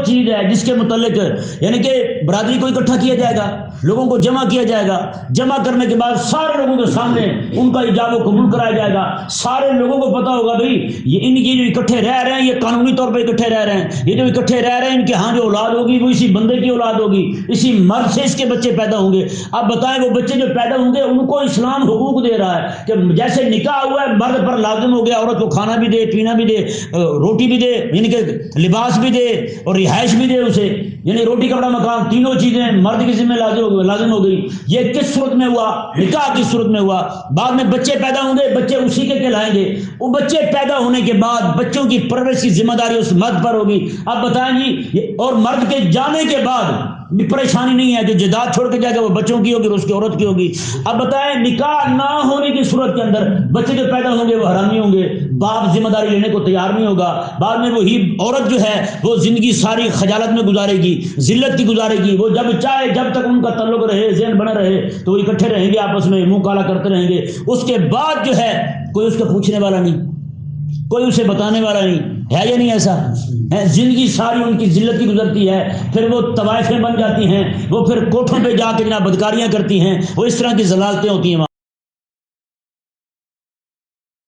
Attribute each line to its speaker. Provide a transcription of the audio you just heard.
Speaker 1: چیز ہے جس کے متعلق یعنی کہ برادری کو اکٹھا کیا جائے گا، لوگوں کو جمع کیا جائے گا، جمع کرنے کے بعد سارے لوگوں کے سامنے ان کا ایجاب و قبول کرایا جائے گا، سارے لوگوں کو پتا ہوگا بھئی یہ ان کی جو اکٹھے رہ رہے ہیں یہ قانونی طور پہ اکٹھے رہ رہے ہیں، یہ جو اکٹھے رہ رہے ہیں ان کے ہاں جو اولاد ہوگی وہ اسی بندے کی اولاد ہوگی، اسی مرد سے اس کے بچے پیدا ہوں گے۔ اب بتائیں وہ بچے جو پیدا ہوں گے ان کو اسلام حقوق دے رہا ہے کہ جیسے نکاح ہوا ہے مرد پر لازم ہو گیا عورت کو کھانا بھی دے، پینا بھی دے، روٹی بھی دے، یعنی کہ لباس بھی دے اور رہائش بھی دے اسے، یعنی روٹی کپڑا مکان تینوں چیزیں مرد کی ذمہ لازم ہو گئی۔ یہ کس صورت میں ہوا؟ نکاح کی صورت میں ہوا۔ بعد میں بچے پیدا ہوں گے، بچے اسی کے کہلائیں گے۔ وہ بچے پیدا ہونے کے بعد بچوں کی پرورش کی ذمہ داری اس مرد پر ہوگی۔ اب بتائیں جی، اور مرد کے جانے کے بعد بھی پریشانی نہیں ہے، جو جائیداد چھوڑ کے جائے گا وہ بچوں کی ہوگی اور اس کی عورت کی ہوگی۔ اب بتائیں نکاح نہ ہونے کی صورت کے اندر بچے جو پیدا ہوں گے وہ حرامی ہوں گے، باپ ذمہ داری لینے کو تیار نہیں ہوگا۔ بعد میں وہی عورت جو ہے وہ زندگی ساری خجالت میں گزارے گی، ذلت کی گزارے گی۔ وہ جب چاہے جب تک ان کا تعلق رہے، ذہن بنا رہے تو وہ اکٹھے رہیں گے، آپس میں منہ کالا کرتے رہیں گے۔ اس کے بعد جو ہے کوئی اس کو پوچھنے والا نہیں، کوئی اسے بتانے والا نہیں ہے، یا نہیں ایسا ہے؟ زندگی ساری ان کی ذلت کی گزرتی ہے، پھر وہ طوائفیں بن جاتی ہیں، وہ پھر کوٹھوں پہ جا کے جناب بدکاریاں کرتی ہیں، وہ اس طرح کی ضلالتیں ہوتی ہیں۔